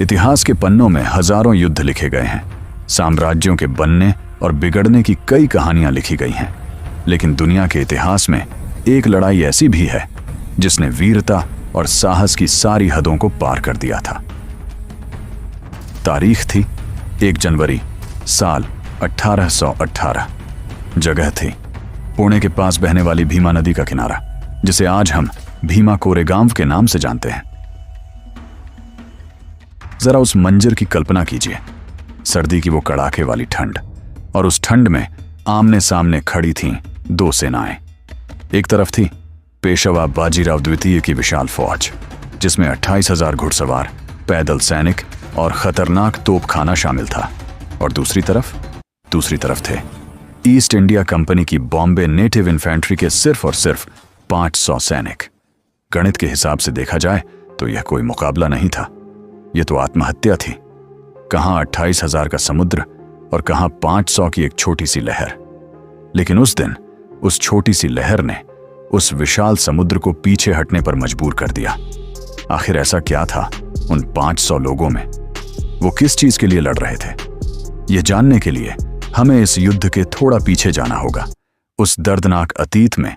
इतिहास के पन्नों में हजारों युद्ध लिखे गए हैं, साम्राज्यों के बनने और बिगड़ने की कई कहानियां लिखी गई हैं, लेकिन दुनिया के इतिहास में एक लड़ाई ऐसी भी है जिसने वीरता और साहस की सारी हदों को पार कर दिया था। तारीख थी 1 जनवरी साल 1818। जगह थी पुणे के पास बहने वाली भीमा नदी का किनारा, जिसे आज हम भीमा कोरेगांव के नाम से जानते हैं। जरा उस मंजर की कल्पना कीजिए, सर्दी की वो कड़ाके वाली ठंड, और उस ठंड में आमने सामने खड़ी थीं 2 सेनाएं। एक तरफ थी पेशवा बाजीराव द्वितीय की विशाल फौज, जिसमें 28,000 घुड़सवार, पैदल सैनिक और खतरनाक तोपखाना शामिल था, और दूसरी तरफ थे ईस्ट इंडिया कंपनी की बॉम्बे नेटिव इन्फेंट्री के सिर्फ और सिर्फ 500 सैनिक। गणित के हिसाब से देखा जाए तो यह कोई मुकाबला नहीं था, यह तो आत्महत्या थी। कहां 28,000 का समुद्र और कहां 500 की एक छोटी सी लहर। लेकिन उस दिन उस छोटी सी लहर ने उस विशाल समुद्र को पीछे हटने पर मजबूर कर दिया। आखिर ऐसा क्या था उन 500 लोगों में? वो किस चीज के लिए लड़ रहे थे? यह जानने के लिए हमें इस युद्ध के थोड़ा पीछे जाना होगा, उस दर्दनाक अतीत में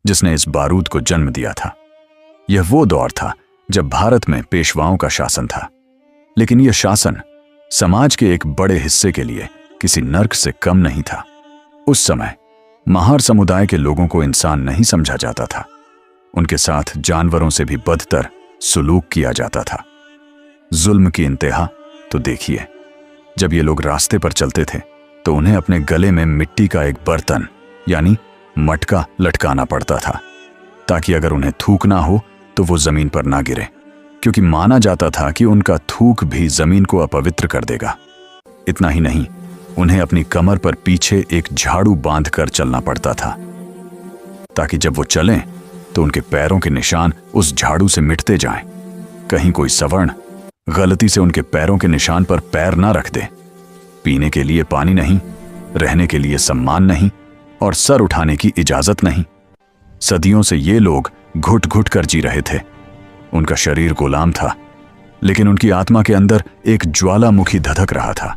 जिसने इस बारूद को जन्म दिया था। यह वो दौर था जब भारत में पेशवाओं का शासन था, लेकिन यह शासन समाज के एक बड़े हिस्से के लिए किसी नर्क से कम नहीं था। उस समय महार समुदाय के लोगों को इंसान नहीं समझा जाता था, उनके साथ जानवरों से भी बदतर सुलूक किया जाता था। जुल्म की इंतहा तो देखिए, जब ये लोग रास्ते पर चलते थे तो उन्हें अपने गले में मिट्टी का एक बर्तन यानी मटका लटकाना पड़ता था, ताकि अगर उन्हें थूकना हो तो वो जमीन पर ना गिरे, क्योंकि माना जाता था कि उनका थूक भी जमीन को अपवित्र कर देगा। इतना ही नहीं, उन्हें अपनी कमर पर पीछे एक झाड़ू बांधकर चलना पड़ता था, ताकि जब वो चलें तो उनके पैरों के निशान उस झाड़ू से मिटते जाएं। कहीं कोई सवर्ण गलती से उनके पैरों के निशान पर पैर ना रख दे। पीने के लिए पानी नहीं, रहने के लिए सम्मान नहीं, और सर उठाने की इजाजत नहीं। सदियों से ये लोग घुट घुट कर जी रहे थे। उनका शरीर गुलाम था, लेकिन उनकी आत्मा के अंदर एक ज्वालामुखी धधक रहा था,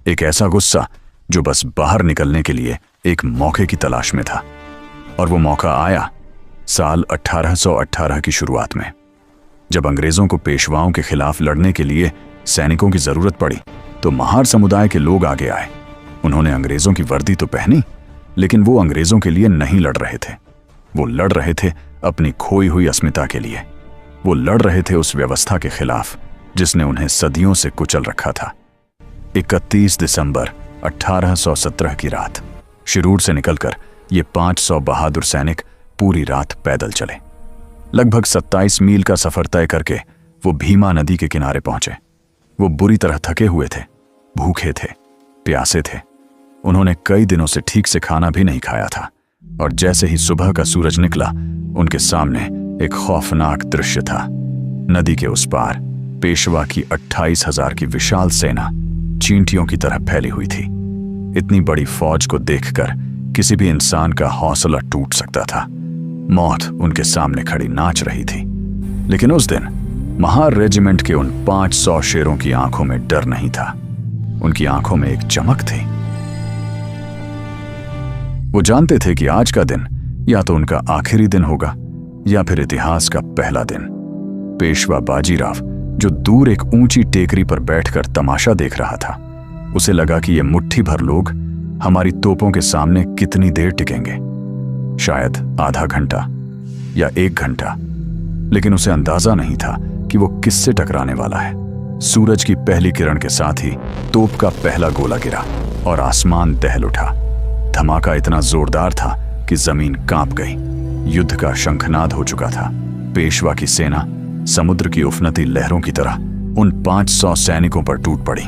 एक ऐसा गुस्सा जो बस बाहर निकलने के लिए एक मौके की तलाश में था। और वो मौका आया साल 1818 की शुरुआत में, जब अंग्रेजों को पेशवाओं के खिलाफ लड़ने के लिए सैनिकों की जरूरत पड़ी तो महार समुदाय के लोग आगे आए। उन्होंने अंग्रेजों की वर्दी तो पहनी, लेकिन वो अंग्रेजों के लिए नहीं लड़ रहे थे। वो लड़ रहे थे अपनी खोई हुई अस्मिता के लिए। वो लड़ रहे थे उस व्यवस्था के खिलाफ जिसने उन्हें सदियों से कुचल रखा था। 31 दिसंबर 1817 की रात शिरूर से निकलकर ये 500 बहादुर सैनिक पूरी रात पैदल चले। लगभग 27 मील का सफर तय करके वो भीमा नदी के किनारे पहुंचे। वो बुरी तरह थके हुए थे, भूखे थे, प्यासे थे। उन्होंने कई दिनों से ठीक से खाना भी नहीं खाया था, और जैसे ही सुबह का सूरज निकला उनके सामने एक खौफनाक दृश्य था। नदी के उस पार पेशवा की 28,000 की विशाल सेना चींटियों की तरह फैली हुई थी। इतनी बड़ी फौज को देखकर किसी भी इंसान का हौसला टूट सकता था। मौत उनके सामने खड़ी नाच रही थी। लेकिन उस दिन महार रेजिमेंट के उन 500 शेरों की आंखों में डर नहीं था, उनकी आंखों में एक चमक थी। वो जानते थे कि आज का दिन या तो उनका आखिरी दिन होगा या फिर इतिहास का पहला दिन। पेशवा बाजीराव, जो दूर एक ऊंची टेकरी पर बैठकर तमाशा देख रहा था, उसे लगा कि ये मुट्ठी भर लोग हमारी तोपों के सामने कितनी देर टिकेंगे, शायद आधा घंटा या 1 घंटा। लेकिन उसे अंदाजा नहीं था कि वो किससे टकराने वाला है। सूरज की पहली किरण के साथ ही तोप का पहला गोला गिरा और आसमान दहल उठा। धमाका इतना जोरदार था कि जमीन कांप गई। युद्ध का शंखनाद हो चुका था। पेशवा की सेना समुद्र की उफनती लहरों की तरह उन 500 सैनिकों पर टूट पड़ी।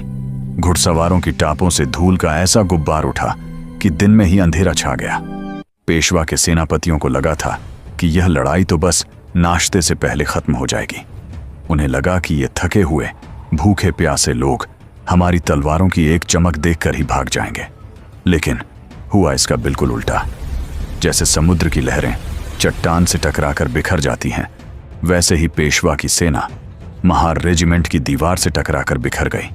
घुड़सवारों की टापों से धूल का ऐसा गुब्बार उठा कि दिन में ही अंधेरा छा गया। पेशवा के सेनापतियों को लगा था कि यह लड़ाई तो बस नाश्ते से पहले खत्म हो जाएगी। उन्हें लगा कि ये थके हुए भूखे प्यासे लोग हमारी तलवारों की एक चमक देखकर ही भाग जाएंगे। लेकिन हुआ इसका बिल्कुल उल्टा। जैसे समुद्र की लहरें चट्टान से टकराकर बिखर जाती हैं, वैसे ही पेशवा की सेना महार रेजिमेंट की दीवार से टकराकर बिखर गई।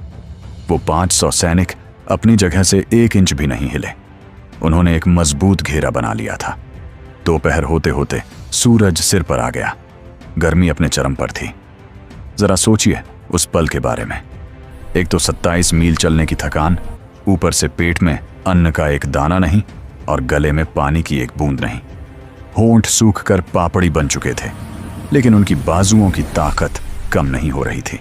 वो 500 सैनिक अपनी जगह से 1 इंच भी नहीं हिले। उन्होंने एक मजबूत घेरा बना लिया था। दोपहर होते होते सूरज सिर पर आ गया। गर्मी अपने चरम पर थी। जरा सोचिए उस पल के बारे में। एक तो 27 मील चलने की थकान, ऊपर से पेट में अन्न का एक दाना नहीं और गले में पानी की एक बूंद नहीं। होंठ सूख कर पापड़ी बन चुके थे, लेकिन उनकी बाजुओं की ताकत कम नहीं हो रही थी।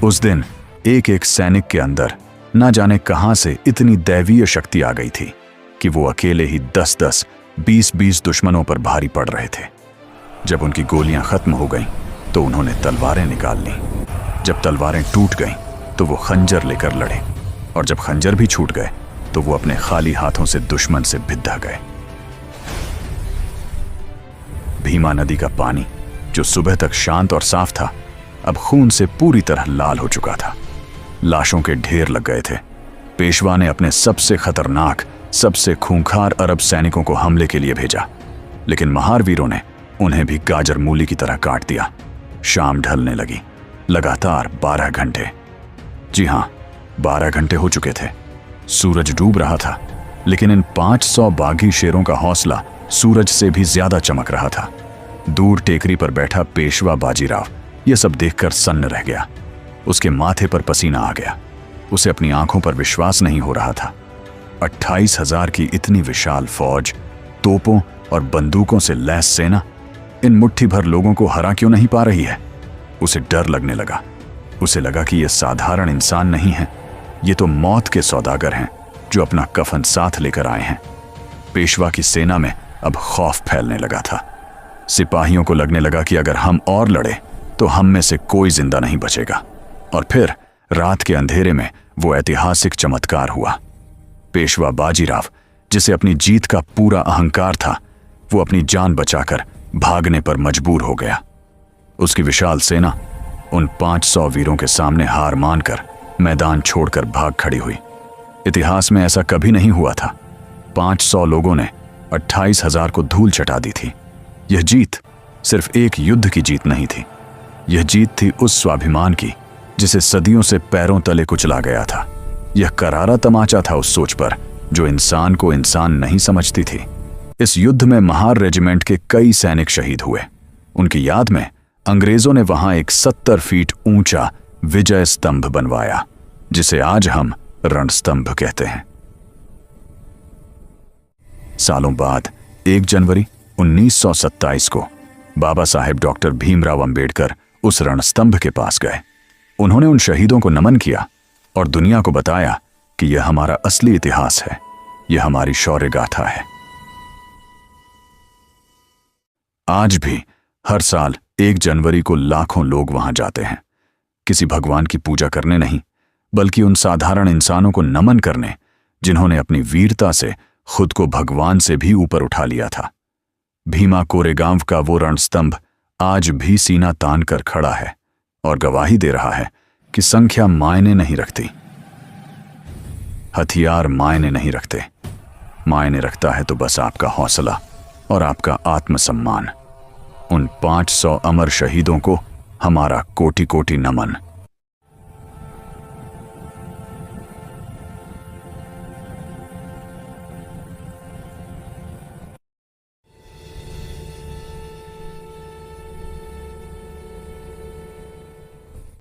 उस दिन एक एक सैनिक के अंदर न जाने कहां से इतनी दैवीय शक्ति आ गई थी कि वो अकेले ही 10-10, 20-20 दुश्मनों पर भारी पड़ रहे थे। जब उनकी गोलियां खत्म हो गईं, तो उन्होंने तलवारें निकाल लीं। जब तलवारें टूट गईं, तो वो खंजर लेकर लड़े, और जब खंजर भी छूट गए, तो वो अपने खाली हाथों से दुश्मन से भिद्दा गए। भीमा नदी का पानी, जो सुबह तक शांत और साफ था, अब खून से पूरी तरह लाल हो चुका था। लाशों के ढेर लग गए थे। पेशवा ने अपने सबसे खतरनाक, सबसे खूंखार अरब सैनिकों को हमले के लिए भेजा, लेकिन महार वीरों ने उन्हें भी गाजर मूली की तरह काट दिया। शाम ढलने लगी। लगातार 12 घंटे, जी हां, 12 घंटे हो चुके थे। सूरज डूब रहा था, लेकिन इन 500 बागी शेरों का हौसला सूरज से भी ज्यादा चमक रहा था। दूर टेकरी पर बैठा पेशवा बाजीराव यह सब देखकर सन्न रह गया। उसके माथे पर पसीना आ गया। उसे अपनी आंखों पर विश्वास नहीं हो रहा था। 28,000 की इतनी विशाल फौज, तोपों और बंदूकों से लैस सेना इन मुट्ठी भर लोगों को हरा क्यों नहीं पा रही है? उसे डर लगने लगा। उसे लगा कि ये साधारण इंसान नहीं है, ये तो मौत के सौदागर हैं जो अपना कफन साथ लेकर आए हैं। पेशवा की सेना में अब खौफ फैलने लगा था। सिपाहियों को लगने लगा कि अगर हम और लड़े तो हम में से कोई जिंदा नहीं बचेगा। और फिर रात के अंधेरे में वो ऐतिहासिक चमत्कार हुआ। पेशवा बाजीराव, जिसे अपनी जीत का पूरा अहंकार था, वो अपनी जान बचाकर भागने पर मजबूर हो गया। उसकी विशाल सेना उन 500 वीरों के सामने हार मानकर मैदान छोड़कर भाग खड़ी हुई। इतिहास में ऐसा कभी नहीं हुआ था। 500 लोगों ने 28,000 को धूल चटा दी थी। यह जीत सिर्फ एक युद्ध की जीत नहीं थी, यह जीत थी उस स्वाभिमान की जिसे सदियों से पैरों तले कुचला गया था। यह करारा तमाचा था उस सोच पर जो इंसान को इंसान नहीं समझती थी। इस युद्ध में महार रेजिमेंट के कई सैनिक शहीद हुए। उनकी याद में अंग्रेजों ने वहां एक 70 फीट ऊंचा विजय स्तंभ बनवाया, जिसे आज हम रणस्तंभ कहते हैं। सालों बाद 1 जनवरी 1927 को बाबा साहेब डॉक्टर भीमराव अंबेडकर उस रणस्तंभ के पास गए। उन्होंने उन शहीदों को नमन किया और दुनिया को बताया कि यह हमारा असली इतिहास है, यह हमारी शौर्य गाथा है। आज भी हर साल 1 जनवरी को लाखों लोग वहां जाते हैं, किसी भगवान की पूजा करने नहीं, बल्कि उन साधारण इंसानों को नमन करने जिन्होंने अपनी वीरता से खुद को भगवान से भी ऊपर उठा लिया था। भीमा कोरेगांव का वो रणस्तंभ आज भी सीना तान कर खड़ा है और गवाही दे रहा है कि संख्या मायने नहीं रखती, हथियार मायने नहीं रखते। मायने रखता है तो बस आपका हौसला और आपका आत्मसम्मान। उन 500 अमर शहीदों को हमारा कोटि कोटि नमन।